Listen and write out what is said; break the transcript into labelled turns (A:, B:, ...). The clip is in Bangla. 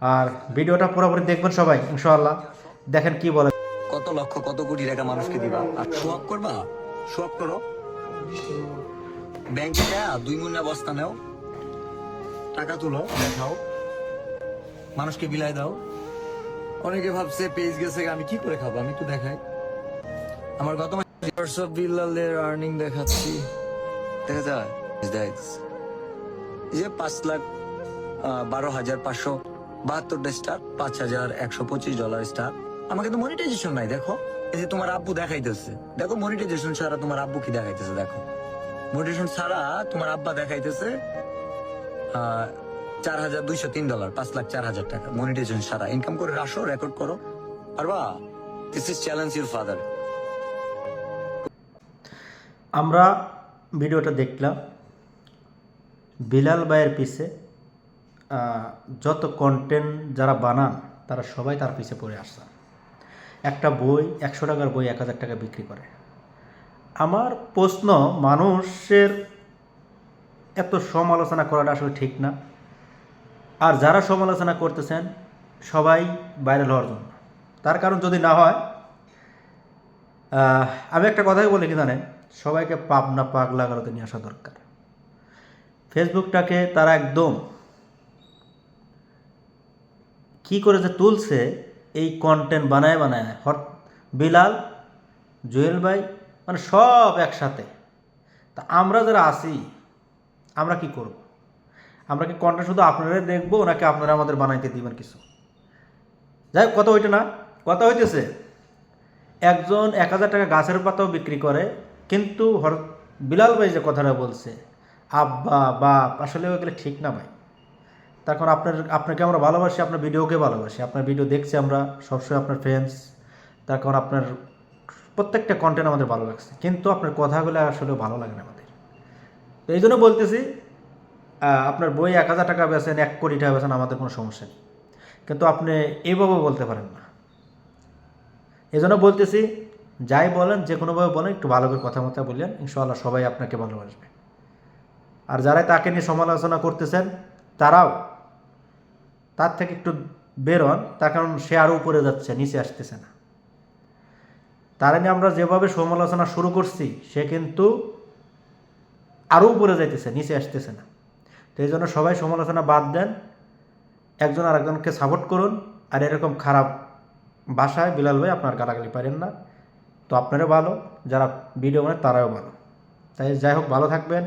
A: আর ভিডিওটা পুরোপুরি দেখবেন সবাই ইনশাআল্লাহ। দেখেন কি বলে।
B: কত লক্ষ কত কোটি টাকা মানুষকে দিবা আর শো অফ করবা? শো অফ করো, ব্যাংকে যা 2 মুন্না বস্তা নাও, টাকা তুলো, দেখাও, মানুষকে বিলাই দাও। অনেকে ভাবছে পেজ গেছে, আমি কি করে খাবো? আমি তো দেখাই আমার গত মাসে বিলালের আর্নিং দেখাচ্ছি, দেখা যায় যে 5,12,572 স্টার, $5,125 স্টার। আমাকে তো মনিটাইজেশন নাই। দেখো এই যে তোমার আব্বু দেখাইতেছে, দেখো মনিটাইজেশন ছাড়া তোমার আব্বু কি দেখাইতেছে, দেখো মনিটাইজেশন ছাড়া তোমার আব্বা দেখাইতেছে $4,203, 5,04,000 টাকা মনিটাইজেশন ছাড়া। ইনকাম করে আসো, রেকর্ড করো, পারবা? This is challenge your father.
A: আমরা ভিডিওটা দেখলাম, বিলাল ভাইয়ের পিছে যত কন্টেন্ট যারা বানান তারা সবাই তার পিছে পড়ে আসছে। একটা বই 100 টাকার বই 1,000 টাকা বিক্রি করে। আমার প্রশ্ন, মানুষের এত সমালোচনা করাটা আসলে ঠিক না। আর যারা সমালোচনা করতেছেন সবাই ভাইরাল হওয়ার জন্য। তার কারণ যদি না হয়, আমি একটা কথাই বলি কি জানেন, সবাইকে পাবনা পাগলা গারোতে নিয়ে আসা দরকার। ফেসবুকটাকে তারা একদম কি করে যে তুলছে, এই কন্টেন্ট বানায় বিলাল, জুয়েল ভাই, মানে সব একসাথে। তা আমরা যারা আছি, আমরা কি করব? আমরা কি কন্টেন্ট শুধু আপনারাই দেখবো, নাকি আপনারা আমাদের বানাইতে দিবেন কিছু? যাই হোক, কথা ওইটা না, কথা হইতেছে একজন 1,000 টাকা গাছের পাতাও বিক্রি করে, কিন্তু বিলাল ভাই যে কথাটা বলছে আব্বা বাপ, আসলে ওইগুলো ঠিক না ভাই। তার কারণ আপনাকে আমরা ভালোবাসি, আপনার ভিডিওকে ভালোবাসি, আপনার ভিডিও দেখছি আমরা সবসময়, আপনার ফ্রেন্ডস। তার কারণ আপনার প্রত্যেকটা কন্টেন্ট আমাদের ভালো লাগছে, কিন্তু আপনার কথাগুলো আসলে ভালো লাগে না আমাদের। তো এই জন্য বলতেছি, আপনার বই 1,000 টাকা বেছেন, 1 কোটি টাকা বেছেন, আমাদের কোনো সমস্যা নেই, কিন্তু আপনি এইভাবে বলতে পারেন না। এই জন্য বলতেছি, যাই বলেন, যে কোনোভাবে বলেন, একটু ভালো করে কথাবার্তা বললেন, ইনশাআল্লাহ সবাই আপনাকে ভালোবাসবে। আর যারাই তাকে নিয়ে সমালোচনা করতেছেন, তারাও তার থেকে একটু বের হন, তার কারণ সে আরও উপরে যাচ্ছে, নিচে আসতেছে না। তারা নিয়ে আমরা যেভাবে সমালোচনা শুরু করছি, সে কিন্তু আরও উপরে যাইতেছে, নিচে আসতেছে না। তো এই জন্য সবাই সমালোচনা বাদ দেন, একজন আরেকজনকে সাপোর্ট করুন। আর এরকম খারাপ ভাষায় বিলাল ভাই আপনার গালাগালি পারেন না। তো আপনারা ভালো, যারা ভিডিও বানায় তারাও ভালো। তাই যাই হোক, ভালো থাকবেন।